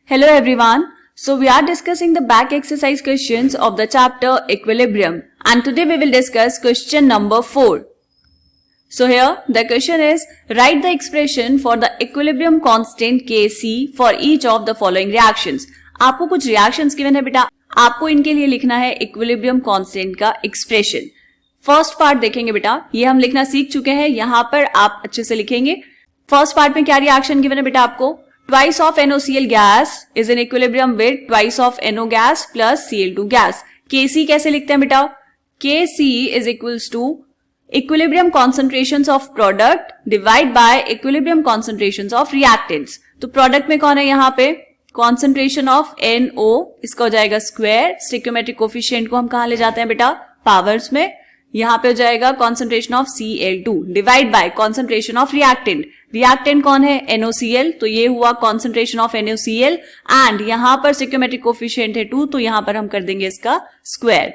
Hello everyone. So we are discussing the back exercise questions of the chapter Equilibrium, and today we will discuss question number 4. So here the question is, write the expression for the equilibrium constant Kc for each of the following reactions. आपको कुछ reactions given है बेटा, आपको इनके लिए लिखना है equilibrium constant का expression. फर्स्ट पार्ट देखेंगे बेटा, ये हम लिखना सीख चुके हैं, यहाँ पर आप अच्छे से लिखेंगे. फर्स्ट पार्ट में क्या रिएक्शन गिवन है बेटा आपको, twice of NaOCl gas is in equilibrium with twice of NO gas plus Cl2 gas. Kc कैसे लिखते हैं बेटा, Kc is equals to equilibrium concentrations of product divide by equilibrium concentrations of reactants. तो product में कौन है यहाँ पे, concentration of NO, इसका हो जाएगा स्क्वायर, स्टिक्योमेट्रिक कोफिशिएंट को हम कहाँ ले जाते हैं बेटा, पावर्स में, यहाँ पे हो जाएगा concentration of Cl2 divide by concentration of reactant. Reactant कौन है, NaOCl, तो ये हुआ concentration of NaOCl एंड यहाँ पर स्टिक्योमेट्रिक कोफिशिएंट है 2, तो यहाँ पर हम कर देंगे इसका स्क्वायर.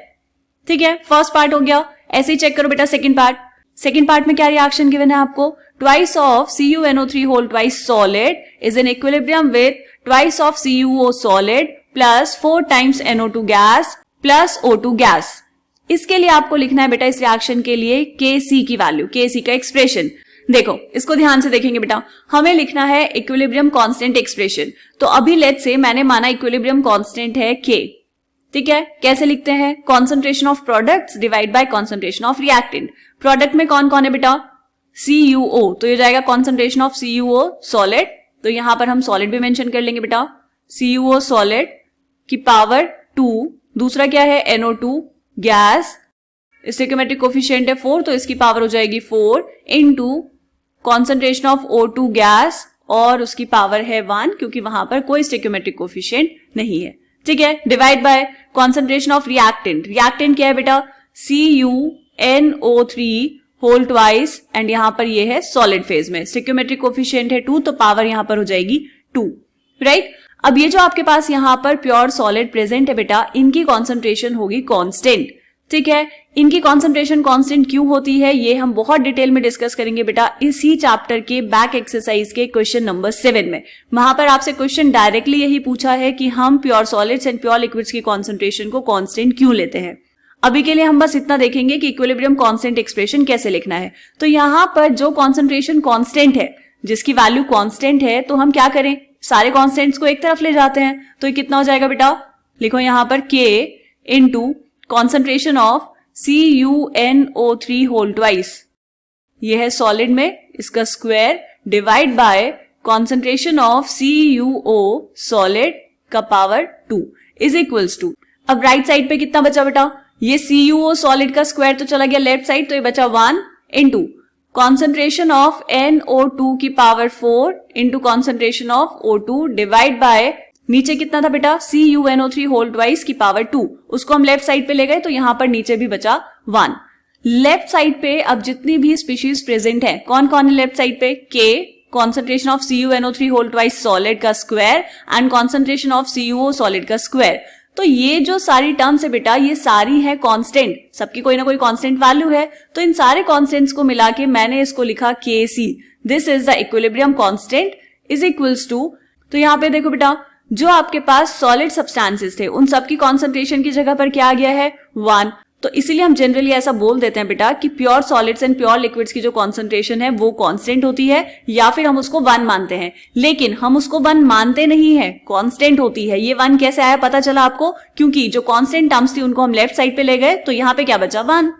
ठीक है, फर्स्ट पार्ट हो गया. ऐसे ही चेक करो बेटा सेकंड पार्ट. सेकंड पार्ट में क्या रिएक्शन गिवन है आपको, twice of CuNO3 whole twice solid is in equilibrium with twice of CuO solid plus 4 times NO2 gas plus O2 gas. इसके लिए आपको लिखना है बेटा इस रिएक्शन के लिए Kc की वैल्यू, Kc का एक्सप्रेशन. देखो इसको ध्यान से देखेंगे बेटा, हमें लिखना है इक्विलिब्रियम कांस्टेंट एक्सप्रेशन. तो अभी लेट्स से मैंने माना इक्विलिब्रियम कांस्टेंट है K. ठीक है, कैसे लिखते हैं, concentration of products divide by concentration of reactant. Product में कौन कौन है बेटा, CuO, तो ये जाएगा कॉन्सेंट्रेशन ऑफ CuO सॉलिड, तो यहां पर हम सॉलिड भी मेंशन कर लेंगे बेटा, CuO सॉलिड की पावर 2. दूसरा क्या है, NO2 गैस, स्टिक्योमेट्रिक कोफिशिएंट है 4, तो इसकी पावर हो जाएगी 4 into concentration of O2 gas और उसकी पावर है 1, क्योंकि वहां पर कोई स्टिक्योमेट्रिक कोफिशिएंट नहीं है. ठीक है, divide by concentration of reactant. Reactant क्या है बेटा, CuNO3 होल ट्वाइस एंड यहां पर ये है सॉलिड फेज में, स्टिक्योमेट्रिक कोफिशिएंट है 2, तो पावर यहां पर हो जाएगी 2. राइट. अब ये जो आपके पास यहां पर प्योर सॉलिड प्रेजेंट है बेटा, इनकी कॉन्सेंट्रेशन होगी कांस्टेंट. ठीक है, इनकी कॉन्सेंट्रेशन कांस्टेंट क्यों होती है ये हम बहुत डिटेल में डिस्कस करेंगे बेटा इसी चैप्टर के बैक एक्सरसाइज के क्वेश्चन नंबर 7 में. वहां पर आपसे क्वेश्चन डायरेक्टली यही पूछा है कि हम pure solids and pure liquids की कॉन्सेंट्रेशन को कांस्टेंट क्यों लेते हैं. अभी के लिए हम बस इतना देखेंगे कि इक्विलिब्रियम कांस्टेंट एक्सप्रेशन कैसे लिखना है. तो यहां पर जो कॉन्सेंट्रेशन कांस्टेंट है, जिसकी वैल्यू कांस्टेंट है, तो हम क्या करें, सारे कांस्टेंट्स को एक तरफ ले जाते हैं. तो ये कितना हो जाएगा बेटा, लिखो यहां पर K into concentration of CuNO3 whole twice, ये है सॉलिड में, इसका square divide by concentration of CuO solid का पावर 2 इज इक्वल्स टू. अब राइट साइड पे कितना बचा बेटा, ये CuO सॉलिड का स्क्वायर तो चला गया लेफ्ट साइड, तो ये बचा 1 इंटू कॉन्सेंट्रेशन ऑफ NO2 की power 4 into concentration of O2 divide by, नीचे कितना था बेटा, CuNO3 होल ट्वाइस की पावर 2, उसको हम लेफ्ट साइड पे ले गए, तो यहां पर नीचे भी बचा 1. लेफ्ट साइड पे अब जितनी भी स्पीशीज प्रेजेंट है, कौन कौन है लेफ्ट साइड पे, K concentration of CuNO3 whole twice solid का square and concentration of CuO solid का स्क्वायर. तो ये जो सारी टर्म्स है बेटा, ये सारी है कांस्टेंट, सबकी कोई ना कोई कांस्टेंट वैल्यू है. तो इन सारे कांस्टेंट्स को मिला के मैंने इसको लिखा Kc, this is the equilibrium constant is equals to. तो यहाँ पे देखो बेटा, जो आपके पास सॉलिड सब्सटेंसेस थे उन सबकी कॉन्सेंट्रेशन की जगह पर क्या आ गया है, 1. तो इसीलिए हम जनरली ऐसा बोल देते हैं बेटा कि pure solids and pure liquids की जो कॉन्सेंट्रेशन है वो कांस्टेंट होती है, या फिर हम उसको 1 मानते हैं. लेकिन हम उसको 1 मानते नहीं है, कांस्टेंट होती है. ये 1 कैसे आया पता चला आपको, क्योंकि जो कांस्टेंट टर्म्स थी उनको हम लेफ्ट साइड पे ले गए, तो यहाँ पे क्या बचा, 1.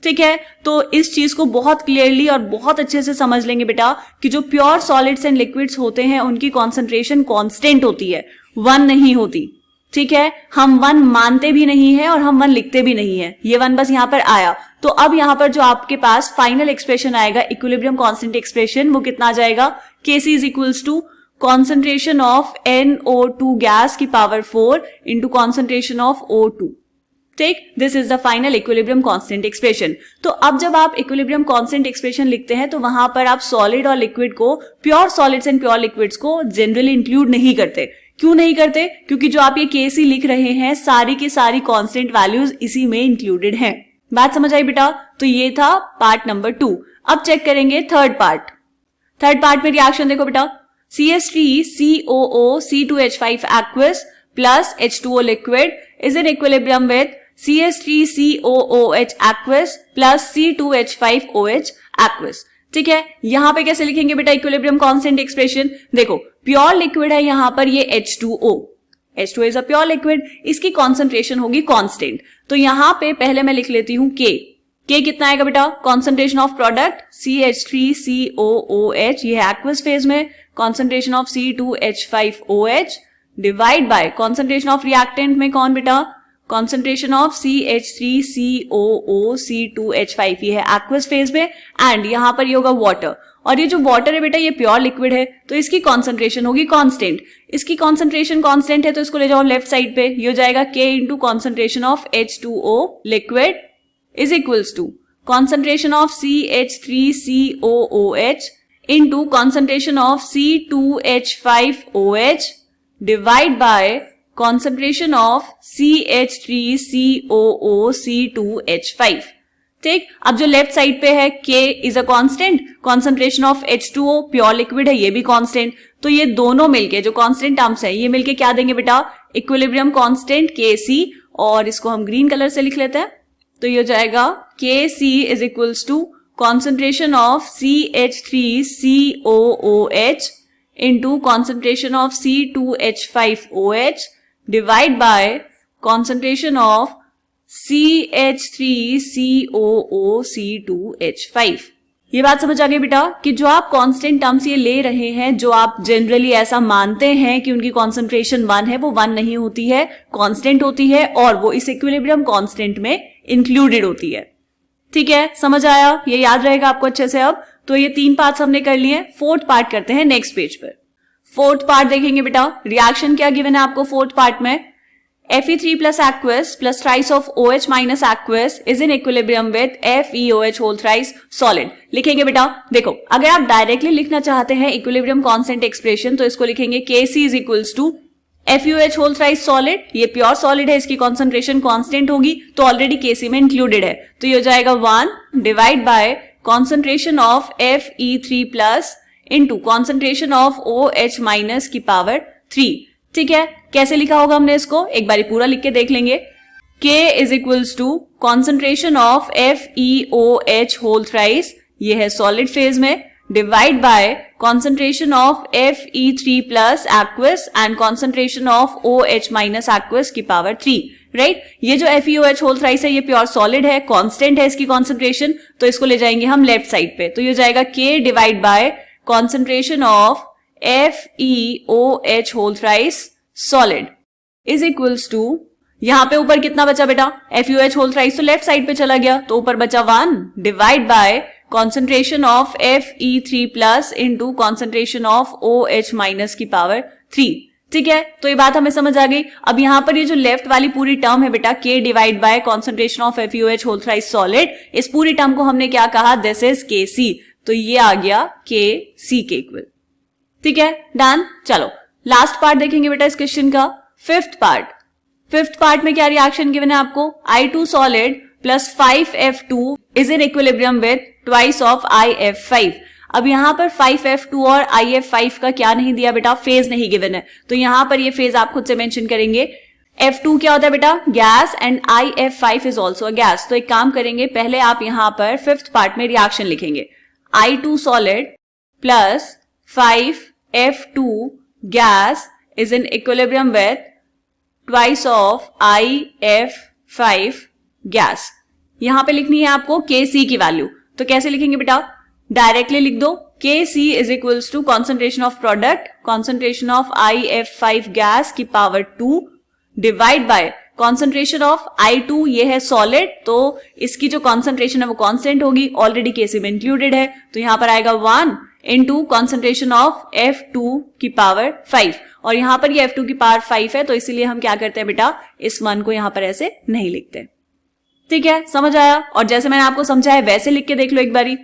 ठीक है, तो इस चीज को बहुत क्लियरली और बहुत अच्छे से समझ लेंगे बेटा कि जो प्योर सॉलिड्स एंड लिक्विड्स होते हैं उनकी कॉन्सेंट्रेशन कांस्टेंट होती है, 1 नहीं होती. ठीक है, हम 1 मानते भी नहीं है और हम 1 लिखते भी नहीं है, ये 1 बस यहां पर आया. तो अब यहां पर जो आपके पास फाइनल एक्सप्रेशन आएगा इक्विलिब्रियम कांस्टेंट एक्सप्रेशन, वो कितना आ जाएगा, Kc is equals to concentration of NO2 gas की power 4 into concentration of O2. ठीक, this is the final equilibrium constant expression. तो अब जब आप इक्विलिब्रियम कांस्टेंट एक्सप्रेशन लिखते हैं तो वहां पर आप सॉलिड और लिक्विड को, pure solids and pure liquids को जनरली इंक्लूड नहीं करते. क्यों नहीं करते, क्योंकि जो आप ये Kc लिख रहे हैं सारी की सारी कांस्टेंट वैल्यूज इसी में इंक्लूडेड हैं. बात समझ आई बेटा. तो ये था पार्ट नंबर 2. अब चेक करेंगे थर्ड पार्ट. थर्ड पार्ट में रिएक्शन देखो बेटा, CH3COO C2H5 aqueous plus H2O liquid is in equilibrium with CH3COOH aqueous plus C2H5OH aqueous. ठीक है, यहां पे कैसे लिखेंगे बेटा इक्विलिब्रियम कांस्टेंट एक्सप्रेशन? देखो प्योर लिक्विड है यहां पर ये H2O is a pure liquid, इसकी कॉन्सेंट्रेशन होगी कांस्टेंट। तो यहां पे पहले मैं लिख लेती हूं K कितना आएगा बेटा? कॉन्सेंट्रेशन ऑफ प्रोडक्ट CH3COOH, ये है एक्वस फेज में, concentration of C2H5OH divide by concentration of reactant में कौन बेटा? कॉन्सेंट्रेशन ऑफ CH3COO C2H5, ये है एक्वस फेज में, एंड यहां पर ये होगा वाटर, और ये जो वाटर है बेटा ये प्योर लिक्विड है तो इसकी कॉन्सेंट्रेशन होगी कांस्टेंट। इसकी कॉन्सेंट्रेशन कांस्टेंट है तो इसको ले जाओ लेफ्ट साइड पे, ये हो जाएगा K into concentration of H2O liquid is equals to concentration of CH3COOH into concentration of C2H5OH divide by concentration of CH3COO C2H5। ठीक, अब जो लेफ्ट साइड पे है K is a constant, concentration of H2O pure liquid है ये भी constant, तो ये दोनों मिलके जो कांस्टेंट टर्म्स है ये मिलके क्या देंगे बेटा? इक्विलिब्रियम कांस्टेंट Kc, और इसको हम ग्रीन कलर से लिख लेते हैं, तो ये हो जाएगा Kc is equals to concentration of CH3COOH into concentration of C2H5OH divide by concentration of CH3COO C2H5। ये बात समझ आ गई बेटा कि जो आप कांस्टेंट टर्म्स ये ले रहे हैं, जो आप जनरली ऐसा मानते हैं कि उनकी कॉन्सेंट्रेशन 1 है, वो 1 नहीं होती है, कांस्टेंट होती है, और वो इस इक्विलिब्रियम कांस्टेंट में इंक्लूडेड होती है। ठीक है, समझ आया? ये याद रहेगा आपको अच्छे से। अब तो ये 3 पार्ट्स हमने कर लिए, 4th पार्ट करते हैं नेक्स्ट पेज पर। 4th पार्ट देखेंगे बेटा, रिएक्शन क्या गिवन है आपको 4th पार्ट में? Fe3 plus aqueous plus thrice of OH minus aqueous is in equilibrium with FeOH whole thrice solid। लिखेंगे बेटा, देखो अगर आप डायरेक्टली लिखना चाहते हैं इक्विलिब्रियम कांस्टेंट एक्सप्रेशन तो इसको लिखेंगे Kc is equals to FeOH whole thrice solid, ये प्योर सॉलिड है, इसकी कॉन्सेंट्रेशन कांस्टेंट होगी तो ऑलरेडी Kc में इंक्लूडेड है, तो ये हो जाएगा 1 divide by concentration of Fe3 plus into concentration of OH minus की पावर 3। ठीक है, कैसे लिखा होगा हमने इसको एक बारी पूरा लिख के देख लेंगे। K is equals to concentration of FeOH whole thrice, ये है सॉलिड फेज में, divide by concentration of Fe3 plus aqueous and concentration of OH minus aqueous की पावर 3। राइट, ये जो FeOH होल थ्राइस है ये प्योर सॉलिड है, constant है इसकी कॉन्सेंट्रेशन, तो इसको ले जाएंगे हम लेफ्ट साइड पे, तो ये हो जाएगा K divide by concentration of FeOH whole thrice solid is equals to, यहां पे ऊपर कितना बचा बेटा? FeOH होल थ्राइस तो लेफ्ट साइड पे चला गया तो ऊपर बचा 1 divide by concentration of Fe3 plus into concentration of OH minus की पावर 3। ठीक है, तो ये बात हमें समझ आ गई। अब यहां पर ये जो लेफ्ट वाली पूरी टर्म है बेटा K divide by concentration of FeOH whole thrice solid, इस पूरी टर्म को हमने क्या कहा? दिस इज Kc, तो ये आ गया Kc के इक्वल। ठीक है, डन। चलो लास्ट पार्ट देखेंगे बेटा इस क्वेश्चन का, 5th पार्ट। 5th पार्ट में क्या रिएक्शन गिवन है आपको? I2 solid plus 5F2 is in equilibrium with twice of IF5। अब यहां पर 5F2 और IF5 का क्या नहीं दिया बेटा? फेज नहीं गिवन है, तो यहां पर ये फेज आप खुद से मेंशन करेंगे। F2 क्या होता है बेटा? Gas, and IF5 is also a gas. तो एक काम करेंगे, पहले आप यहां पर 5th पार्ट में रिएक्शन लिखेंगे, I2 solid plus 5F2 gas is in equilibrium with twice of IF5 gas। यहां पे लिखनी है आपको Kc की वैल्यू, तो कैसे लिखेंगे बेटा? डायरेक्टली लिख दो, Kc is equals to concentration of product, concentration of IF5 gas की power 2 divide by concentration of I2, ये है सॉलिड तो इसकी जो कॉन्सेंट्रेशन है वो कांस्टेंट होगी, ऑलरेडी Kc में इंक्लूडेड है, तो यहां पर आएगा 1 इंटू कॉन्सेंट्रेशन ऑफ F2 की पावर 5, और यहां पर ये F2 की पावर 5 है तो इसीलिए हम क्या करते हैं बेटा? इस 1 को यहां पर ऐसे नहीं लिखते। ठीक है, समझ आया? और जैसे मैंने आपको समझाया वैसे लिख के देख लो एक बारी,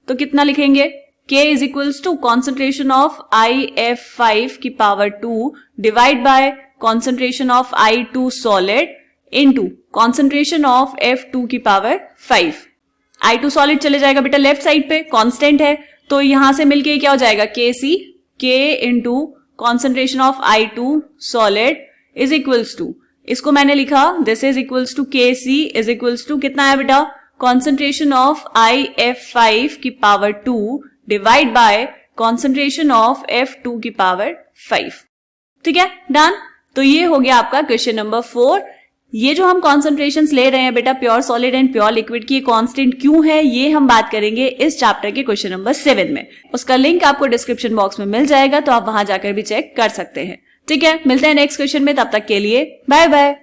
तो कितना लिखेंगे? K is equals to concentration of IF5 की power 2 divide by concentration of I2 solid into concentration of F2 की पावर 5। I2 सॉलिड चले जाएगा बेटा लेफ्ट साइड पे, कांस्टेंट है, तो यहां से मिलके क्या हो जाएगा? Kc K into concentration of I2 solid is equals to, इसको मैंने लिखा this is equals to KC is equals to कितना है बेटा, कॉन्सेंट्रेशन ऑफ IF5 की power 2 divide by concentration of F2 की पावर 5। ठीक है, डन। तो ये हो गया आपका क्वेश्चन नंबर 4। ये जो हम कॉन्सेंट्रेशंस ले रहे हैं बेटा pure solid and pure liquid की, कांस्टेंट क्यों है, ये हम बात करेंगे इस चैप्टर के क्वेश्चन नंबर 7 में। उसका लिंक आपको डिस्क्रिप्शन बॉक्स में मिल जाएगा, तो आप वहां जाकर भी चेक कर सकते हैं। ठीक है, मिलते हैं नेक्स्ट क्वेश्चन में, तब तक के लिए बाय बाय।